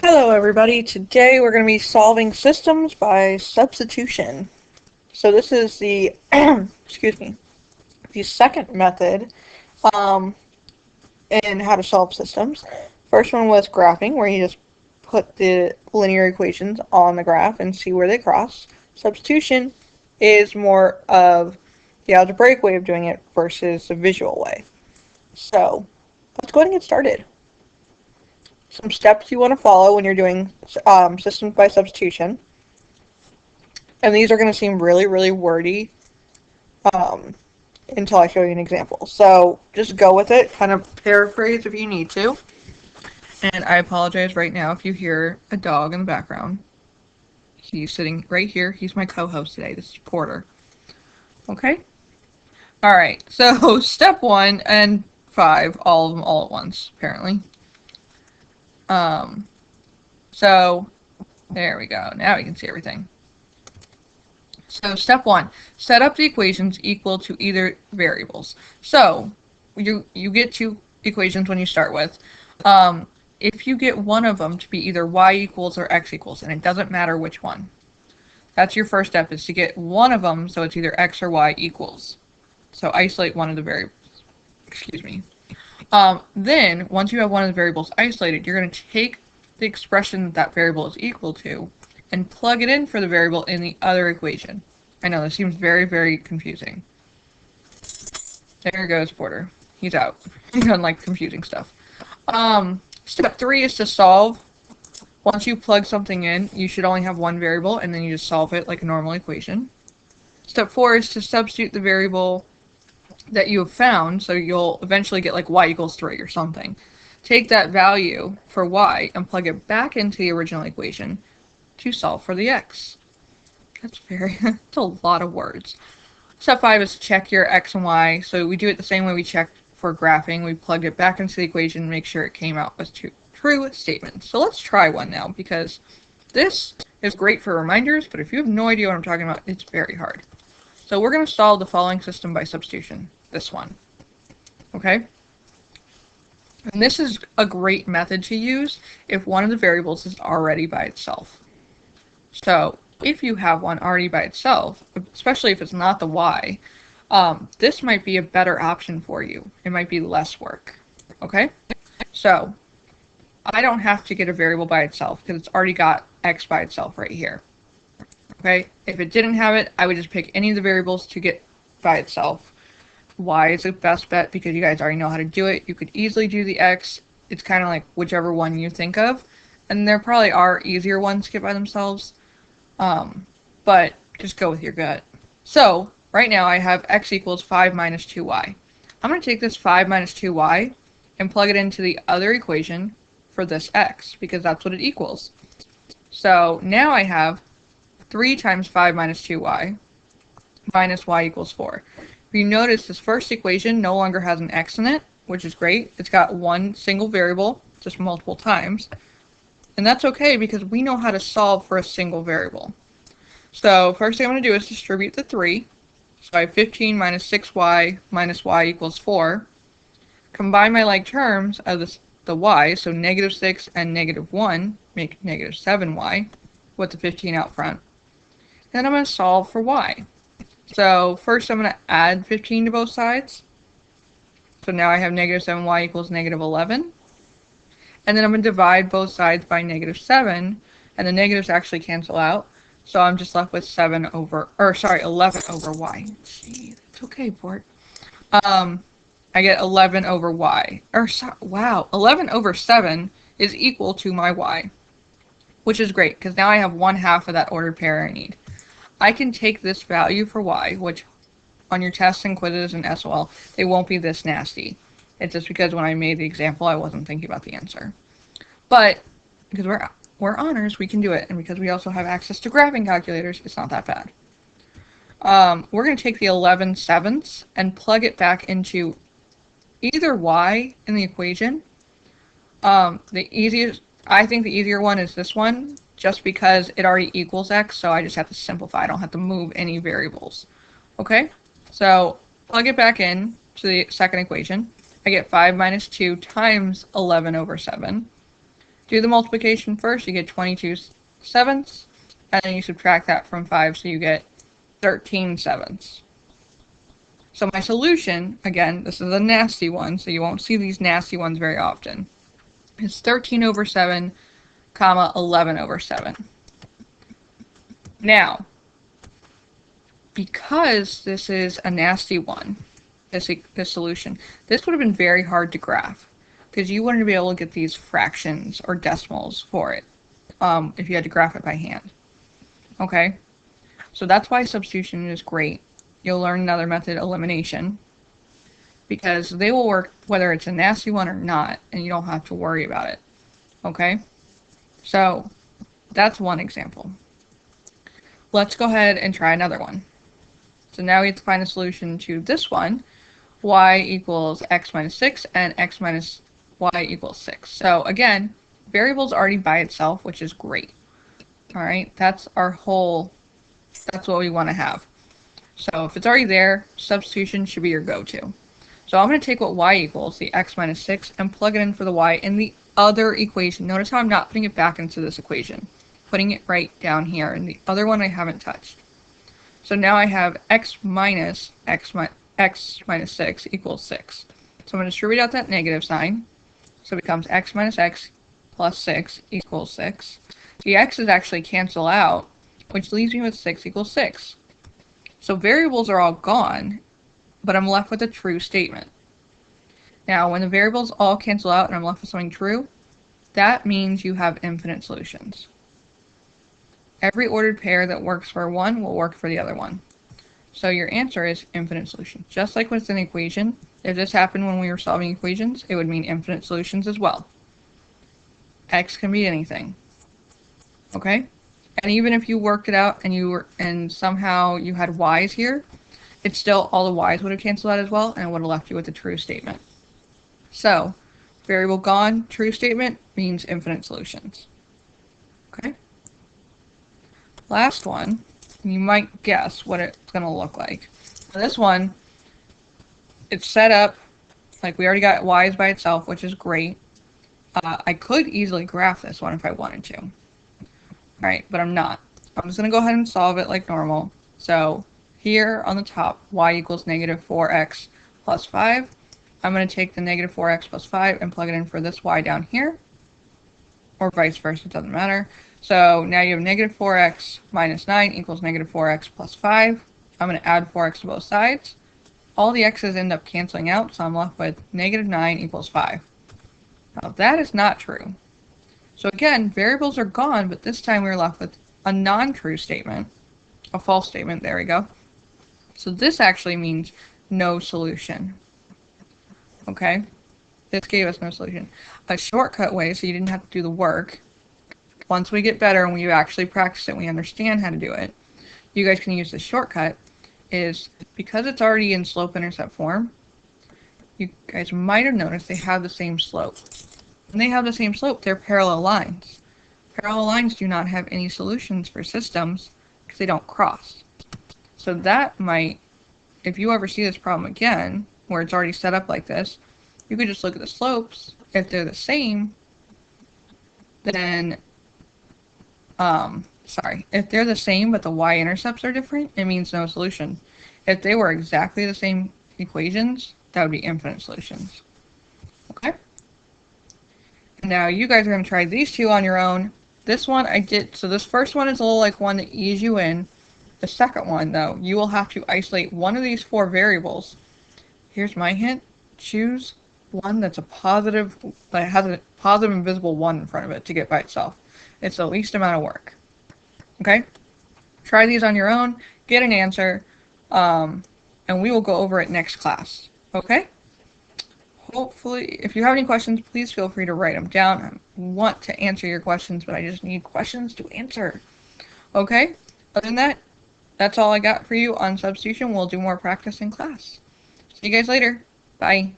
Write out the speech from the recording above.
Hello everybody, today we're going to be solving systems by substitution. So this is the, the second method in how to solve systems. First one was graphing, where you just put the linear equations on the graph and see where they cross. Substitution is more of the algebraic way of doing it versus the visual way. So let's go ahead and get started. Some steps you want to follow when you're doing systems by substitution. And these are going to seem really, really wordy until I show you an example. So just go with it, kind of paraphrase if you need to. And I apologize right now if you hear a dog in the background. He's sitting right here. He's my co-host today. This is Porter. Okay? Alright, so step 1 and 5, all of them all at once, apparently. So there we go. Now we can see everything. So step 1, set up the equations equal to either variables. So you get two equations when you start with. If you get one of them to be either y equals or x equals, and it doesn't matter which one. That's your first step, is to get one of them so it's either x or y equals. So isolate one of the variables. Excuse me. Then, once you have one of the variables isolated, you're going to take the expression that variable is equal to and plug it in for the variable in the other equation. I know, this seems very, very confusing. There goes Porter. He's out. He doesn't like confusing stuff. Step 3 is to solve. Once you plug something in, you should only have one variable, and then you just solve it like a normal equation. Step 4 is to substitute the variable that you have found, so you'll eventually get like y equals 3 or something. Take that value for y and plug it back into the original equation to solve for the x. That's a lot of words. Step 5 is to check your x and y. So we do it the same way we checked for graphing. We plugged it back into the equation and make sure it came out with true statements. So let's try one now, because this is great for reminders, but if you have no idea what I'm talking about, it's very hard. So we're going to solve the following system by substitution. This one. Okay? And this is a great method to use if one of the variables is already by itself. So if you have one already by itself, especially if it's not the y, this might be a better option for you. It might be less work. Okay? So I don't have to get a variable by itself because it's already got x by itself right here. Okay? If it didn't have it, I would just pick any of the variables to get by itself. Y is the best bet because you guys already know how to do it. You could easily do the x. It's kind of like whichever one you think of. And there probably are easier ones to get by themselves. But just go with your gut. So right now I have x equals 5 minus 2y. I'm going to take this 5 minus 2y and plug it into the other equation for this x because that's what it equals. So now I have 3 times 5 minus 2y minus y equals 4. If you notice, this first equation no longer has an x in it, which is great. It's got one single variable, just multiple times. And that's okay because we know how to solve for a single variable. So first thing I'm going to do is distribute the 3. So I have 15 minus 6y minus y equals 4. Combine my like terms of the y, so negative 6 and negative 1 make negative 7y with the 15 out front. Then I'm going to solve for y. So first I'm going to add 15 to both sides. So now I have negative 7y equals negative 11. And then I'm going to divide both sides by negative 7. And the negatives actually cancel out. So I'm just left with 11 over y. Gee, that's okay, Port. I get 11 over y. Wow, 11 over 7 is equal to my y. Which is great, because now I have 1/2 of that ordered pair I need. I can take this value for y, which on your tests and quizzes and SOL, they won't be this nasty. It's just because when I made the example, I wasn't thinking about the answer. But because we're honors, we can do it. And because we also have access to graphing calculators, it's not that bad. We're going to take the 11/7 and plug it back into either y in the equation. I think the easier one is this one, just because it already equals x, so I just have to simplify. I don't have to move any variables. Okay? So plug it back in to the second equation. I get 5 minus 2 times 11 over 7. Do the multiplication first, you get 22 sevenths, and then you subtract that from 5, so you get 13 sevenths. So my solution, again, this is a nasty one, so you won't see these nasty ones very often, is 13 over 7, comma, 11 over 7. Now, because this is a nasty one, this solution, this would have been very hard to graph, because you wouldn't be able to get these fractions or decimals for it if you had to graph it by hand. Okay? So that's why substitution is great. You'll learn another method, elimination, because they will work whether it's a nasty one or not, and you don't have to worry about it. Okay? So that's one example. Let's go ahead and try another one. So now we have to find a solution to this one, y equals x minus 6 and x minus y equals 6. So again, variable's already by itself, which is great. All right, that's what we want to have. So if it's already there, substitution should be your go-to. So I'm going to take what y equals, the x minus 6, and plug it in for the y in the other equation. Notice how I'm not putting it back into this equation. Putting it right down here, and the other one I haven't touched. So now I have x minus 6 equals 6. So I'm going to distribute out that negative sign. So it becomes x minus x plus 6 equals 6. The x's actually cancel out, which leaves me with 6 equals 6. So variables are all gone, but I'm left with a true statement. Now, when the variables all cancel out and I'm left with something true, that means you have infinite solutions. Every ordered pair that works for one will work for the other one. So your answer is infinite solutions. Just like what's in the equation, if this happened when we were solving equations, it would mean infinite solutions as well. X can be anything. Okay? And even if you worked it out and somehow you had y's here, it's still all the y's would have canceled out as well, and it would have left you with a true statement. So, variable gone, true statement means infinite solutions. Okay? Last one, you might guess what it's going to look like. For this one, it's set up like we already got y's by itself, which is great. I could easily graph this one if I wanted to. Alright, but I'm not. I'm just going to go ahead and solve it like normal. So here on the top, y equals negative 4x plus 5. I'm going to take the negative 4x plus 5 and plug it in for this y down here. Or vice versa, it doesn't matter. So now you have negative 4x minus 9 equals negative 4x plus 5. I'm going to add 4x to both sides. All the x's end up canceling out, so I'm left with negative 9 equals 5. Now that is not true. So again, variables are gone, but this time we're left with a non-true statement, a false statement, there we go. So this actually means no solution. Okay? This gave us no solution. A shortcut way, so you didn't have to do the work, once we get better and we actually practice it and we understand how to do it, you guys can use the shortcut, is because it's already in slope-intercept form, you guys might have noticed they have the same slope. When they have the same slope, they're parallel lines. Parallel lines do not have any solutions for systems because they don't cross. So that might, if you ever see this problem again, where it's already set up like this, you could just look at the slopes. If they're the same, then, if they're the same but the y-intercepts are different, it means no solution. If they were exactly the same equations, that would be infinite solutions. Okay? Now you guys are going to try these two on your own. This one I did, so this first one is a little like one to ease you in. The second one, though, you will have to isolate one of these 4 variables. Here's my hint. Choose one that's a positive, that has a positive invisible 1 in front of it to get by itself. It's the least amount of work. Okay? Try these on your own, get an answer, and we will go over it next class. Okay? Hopefully, if you have any questions, please feel free to write them down. I want to answer your questions, but I just need questions to answer. Okay? Other than that, that's all I got for you on substitution. We'll do more practice in class. See you guys later. Bye.